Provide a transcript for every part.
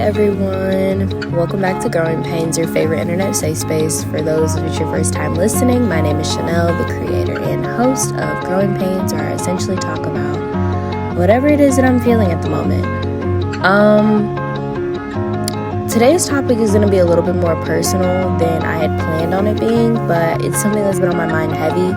everyone. Welcome back to Growing Pains, your favorite internet safe space. For those of it's your first time listening, my name is Chanel, the creator and host of Growing Pains, where I essentially talk about whatever it is that I'm feeling at the moment. Today's topic is going to be a little bit more personal than I had planned on it being, but it's something that's been on my mind heavy.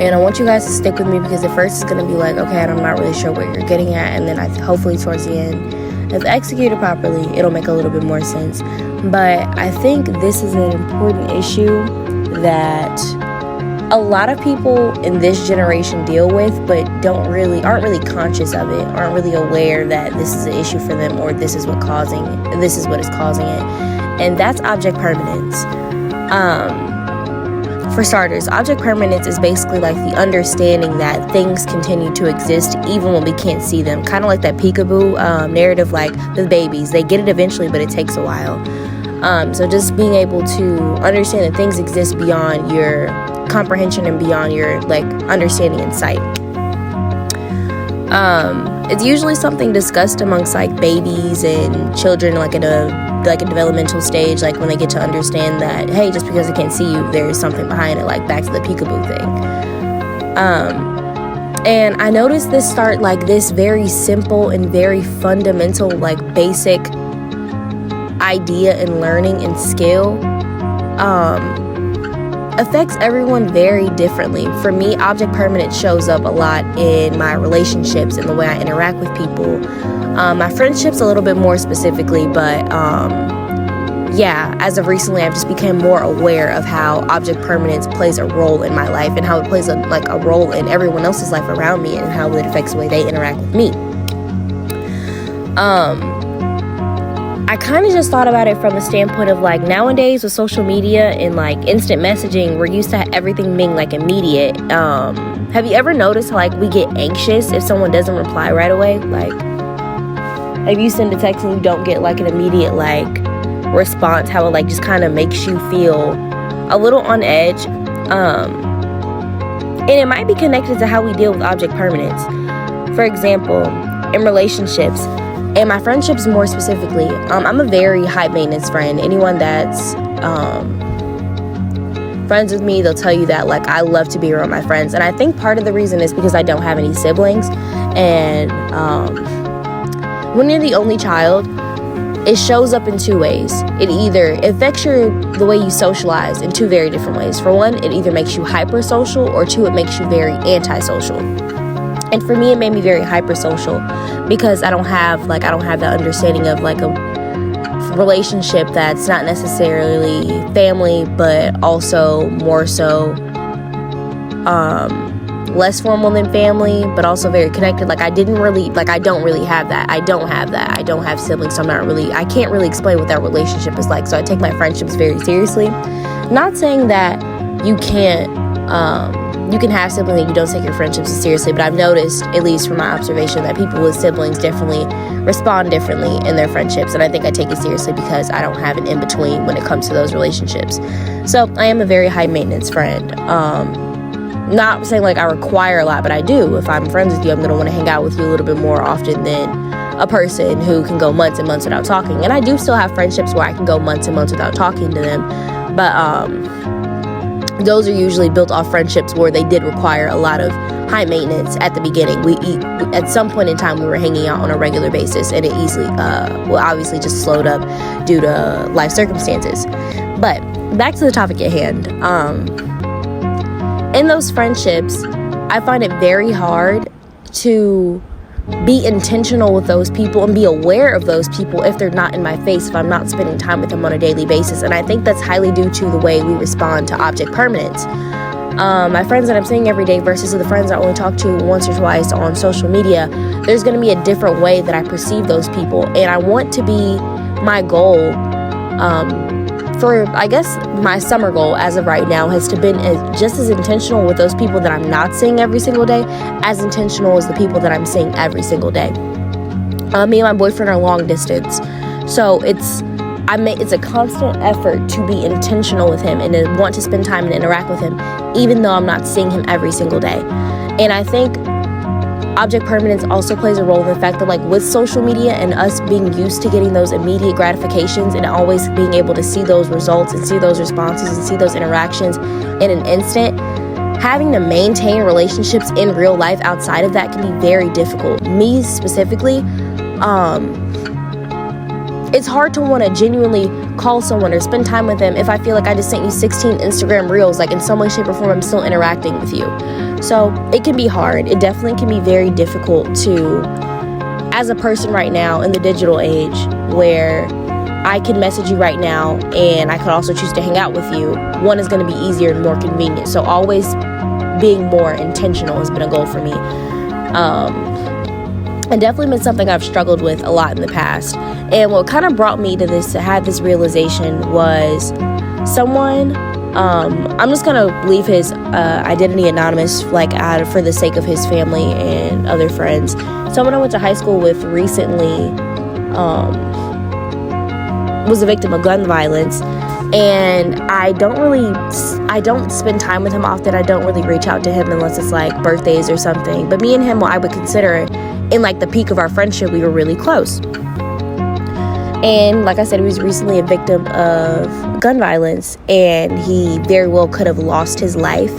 And I want you guys to stick with me because at first it's going to be like, okay, I'm not really sure what you're getting at. And then hopefully towards the end, if executed properly, it'll make a little bit more sense. But I think this is an important issue that a lot of people in this generation deal with, but aren't really conscious of it, aren't really aware that this is an issue for them or this is what is causing it. And that's object permanence. For starters, object permanence is basically like the understanding that things continue to exist even when we can't see them. Kind of like that peekaboo narrative, like with babies. They get it eventually, but it takes a while. So just being able to understand that things exist beyond your comprehension and beyond your understanding and sight. It's usually something discussed amongst babies and children in a developmental stage, when they get to understand that, hey, just because I can't see you, there's something behind it, back to the peekaboo thing. And I noticed this start this very simple and very fundamental, basic idea and learning and skill affects everyone very differently. For me, object permanence shows up a lot in my relationships and the way I interact with people. My friendships a little bit more specifically, but as of recently, I've just become more aware of how object permanence plays a role in my life and how it plays a role in everyone else's life around me and how it affects the way they interact with me. I kind of just thought about it from a standpoint of nowadays with social media and instant messaging, we're used to everything being immediate. Have you ever noticed how we get anxious if someone doesn't reply right away? If you send a text and you don't get an immediate response, how it just kind of makes you feel a little on edge. And it might be connected to how we deal with object permanence. For example, in relationships, and my friendships more specifically, I'm a very high maintenance friend. Anyone that's friends with me, they'll tell you that I love to be around my friends. And I think part of the reason is because I don't have any siblings. And when you're the only child, it shows up in two ways. It either affects the way you socialize in two very different ways. For one, it either makes you hypersocial, or two, it makes you very antisocial. And for me, it made me very hypersocial because I don't have that understanding of a relationship that's not necessarily family, but also more so less formal than family, but also very connected. I don't really have that. I don't have siblings, so I can't really explain what that relationship is like. So I take my friendships very seriously. Not saying that you can have siblings and you don't take your friendships as seriously, but I've noticed, at least from my observation, that people with siblings definitely respond differently in their friendships, and I think I take it seriously because I don't have an in-between when it comes to those relationships. So I am a very high maintenance friend. Not saying I require a lot, but I do. If I'm friends with you, I'm going to want to hang out with you a little bit more often than a person who can go months and months without talking. And I do still have friendships where I can go months and months without talking to them, but those are usually built off friendships where they did require a lot of high maintenance at the beginning. At some point in time, we were hanging out on a regular basis, and it easily, obviously just slowed up due to life circumstances. But back to the topic at hand. In those friendships, I find it very hard to be intentional with those people and be aware of those people if they're not in my face, if I'm not spending time with them on a daily basis. And I think that's highly due to the way we respond to object permanence. My friends that I'm seeing every day versus the friends I only talk to once or twice on social media, there's going to be a different way that I perceive those people. And I want to be my goal, for, I guess, my summer goal as of right now has to been just as intentional with those people that I'm not seeing every single day as intentional as the people that I'm seeing every single day. Me and my boyfriend are long distance, so it's a constant effort to be intentional with him and to want to spend time and interact with him, even though I'm not seeing him every single day. And I think Object permanence also plays a role in the fact that, like, with social media and us being used to getting those immediate gratifications and always being able to see those results and see those responses and see those interactions in an instant, having to maintain relationships in real life outside of that can be very difficult. Me specifically, it's hard to want to genuinely call someone or spend time with them if I feel like I just sent you 16 Instagram reels, like in some way, shape, or form I'm still interacting with you. So it can be hard. It definitely can be very difficult to, as a person right now in the digital age, where I can message you right now and I could also choose to hang out with you. One is going to be easier and more convenient. So always being more intentional has been a goal for me. And definitely been something I've struggled with a lot in the past. And what kind of brought me to this, to have this realization, was someone, I'm just gonna leave his identity anonymous, like for the sake of his family and other friends. Someone I went to high school with recently was a victim of gun violence, and I don't spend time with him often. I don't really reach out to him unless it's like birthdays or something. But me and him, I would consider, in like the peak of our friendship, we were really close. And like I said, he was recently a victim of gun violence, and he very well could have lost his life.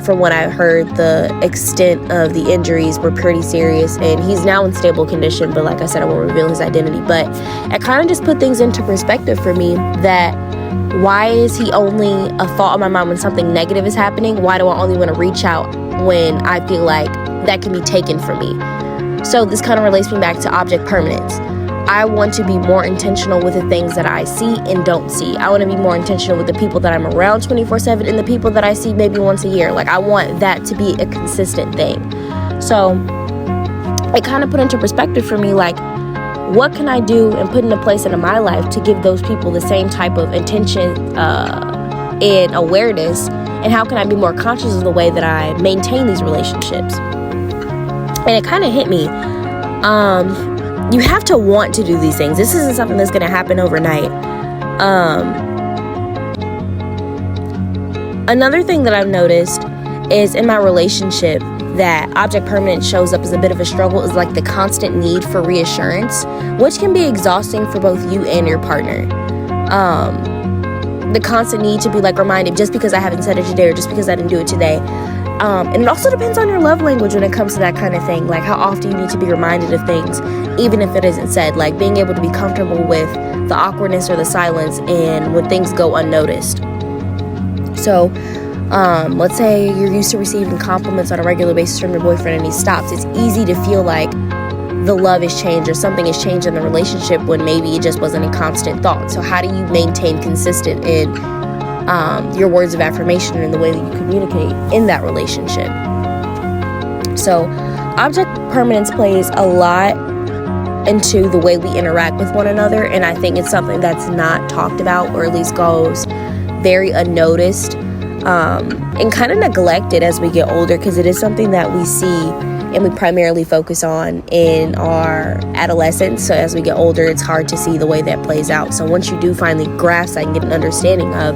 From what I heard, the extent of the injuries were pretty serious, and he's now in stable condition. But like I said, I won't reveal his identity. But it kind of just put things into perspective for me, that why is he only a thought on my mind when something negative is happening? Why do I only want to reach out when I feel like that can be taken from me? So this kind of relates me back to object permanence. I want to be more intentional with the things that I see and don't see. I want to be more intentional with the people that I'm around 24/7 and the people that I see maybe once a year. Like, I want that to be a consistent thing. So it kind of put into perspective for me, like, what can I do and put into place into my life to give those people the same type of intention and awareness, and how can I be more conscious of the way that I maintain these relationships? And it kind of hit me. You have to want to do these things. This isn't something that's going to happen overnight. Another thing that I've noticed is in my relationship that object permanence shows up as a bit of a struggle is like the constant need for reassurance, which can be exhausting for both you and your partner. The constant need to be like reminded, just because I haven't said it today or just because I didn't do it today. And it also depends on your love language when it comes to that kind of thing. Like, how often you need to be reminded of things, even if it isn't said. Like, being able to be comfortable with the awkwardness or the silence and when things go unnoticed. So, let's say you're used to receiving compliments on a regular basis from your boyfriend and he stops. It's easy to feel like the love has changed or something has changed in the relationship when maybe it just wasn't a constant thought. So how do you maintain consistent in your words of affirmation and the way that you communicate in that relationship? So object permanence plays a lot into the way we interact with one another, and I think it's something that's not talked about, or at least goes very unnoticed and kind of neglected as we get older, because it is something that we see and we primarily focus on in our adolescence. So as we get older, it's hard to see the way that plays out. So once you do finally grasp that and get an understanding of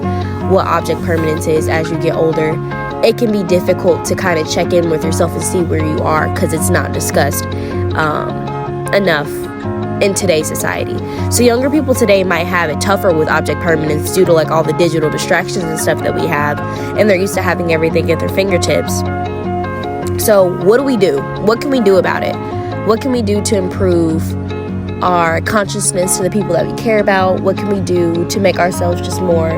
what object permanence is as you get older, it can be difficult to kind of check in with yourself and see where you are, because it's not discussed enough in today's society. So younger people today might have it tougher with object permanence due to like all the digital distractions and stuff that we have, and they're used to having everything at their fingertips. So what do we do? What can we do about it? What can we do to improve our consciousness to the people that we care about? What can we do to make ourselves just more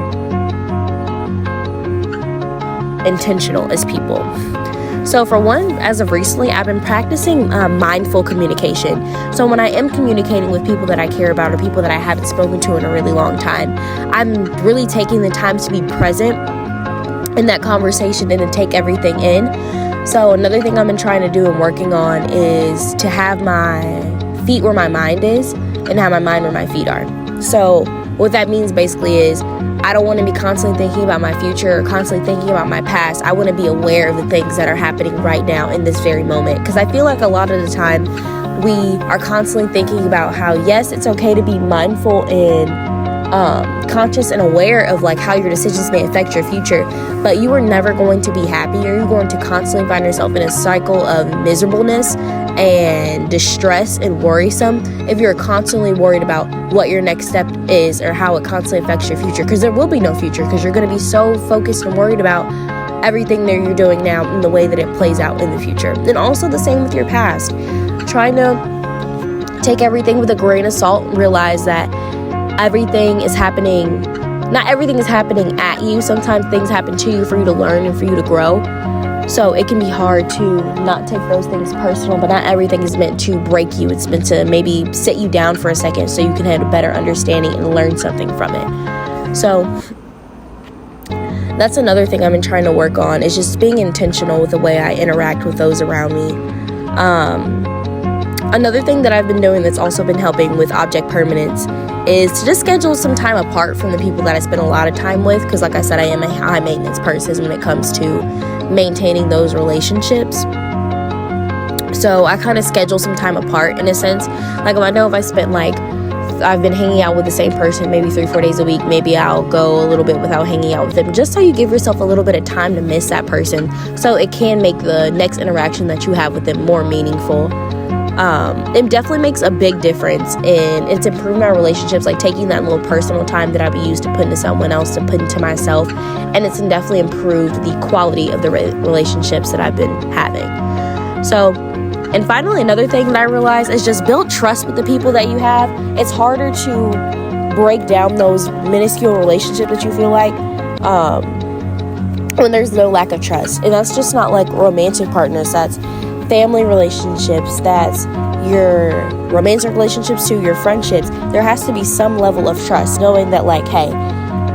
intentional as people? So for one, as of recently, I've been practicing mindful communication. So when I am communicating with people that I care about or people that I haven't spoken to in a really long time, I'm really taking the time to be present in that conversation and to take everything in. So another thing I've been trying to do and working on is to have my feet where my mind is and have my mind where my feet are. So what that means basically is I don't want to be constantly thinking about my future or constantly thinking about my past. I want to be aware of the things that are happening right now in this very moment. Because I feel like a lot of the time we are constantly thinking about how, yes, it's okay to be mindful in conscious and aware of like how your decisions may affect your future, but you are never going to be happy, or you're going to constantly find yourself in a cycle of miserableness and distress and worrisome if you're constantly worried about what your next step is or how it constantly affects your future, because there will be no future, because you're going to be so focused and worried about everything that you're doing now and the way that it plays out in the future. And also the same with your past. Trying to take everything with a grain of salt and realize that everything is happening, not everything is happening at you. Sometimes things happen to you for you to learn and for you to grow. So it can be hard to not take those things personal, but not everything is meant to break you. It's meant to maybe sit you down for a second so you can have a better understanding and learn something from it. So that's another thing I've been trying to work on, is just being intentional with the way I interact with those around me. Another thing that I've been doing that's also been helping with object permanence is to just schedule some time apart from the people that I spend a lot of time with, because like I said, I am a high maintenance person when it comes to maintaining those relationships. So I kind of schedule some time apart in a sense. Like if I know if I spent I've been hanging out with the same person maybe 3-4 days a week, maybe I'll go a little bit without hanging out with them, just so you give yourself a little bit of time to miss that person, so it can make the next interaction that you have with them more meaningful. It definitely makes a big difference it's improving our relationships, like taking that little personal time that I'd be used to put into someone else to put into myself, and it's definitely improved the quality of the relationships that I've been having. So, and finally, another thing that I realized is just build trust with the people that you have. It's harder to break down those minuscule relationships that you feel like when there's no lack of trust. And that's just not like romantic partners, that's family relationships, that's your romantic relationships to your friendships. There has to be some level of trust, knowing that like, hey,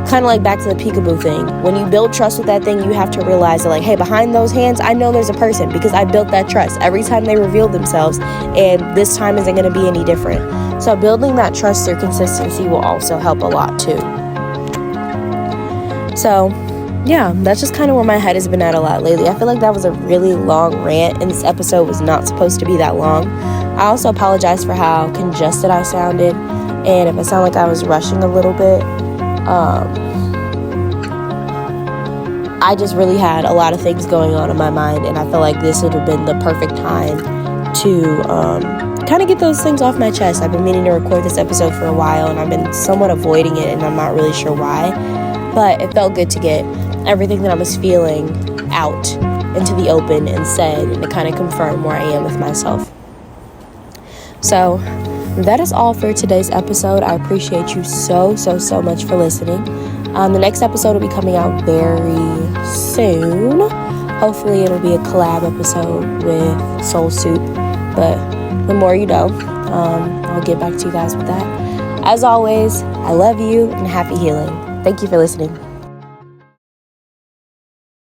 kind of like back to the peekaboo thing. When you build trust with that thing, you have to realize that like, hey, behind those hands, I know there's a person, because I built that trust every time they reveal themselves, and this time isn't going to be any different. So building that trust through consistency will also help a lot too. So yeah, that's just kind of where my head has been at a lot lately. I feel like that was a really long rant, and this episode was not supposed to be that long. I also apologize for how congested I sounded, and if I sound like I was rushing a little bit. I just really had a lot of things going on in my mind, and I feel like this would have been the perfect time to kind of get those things off my chest. I've been meaning to record this episode for a while, and I've been somewhat avoiding it, and I'm not really sure why, but it felt good to get everything that I was feeling out into the open and said, and to kind of confirm where I am with myself. So that is all for today's episode. I appreciate you so much for listening. The next episode will be coming out very soon. Hopefully it'll be a collab episode with Soul Soup, but the more you know. I'll get back to you guys with that. As always, I love you and happy healing. Thank you for listening.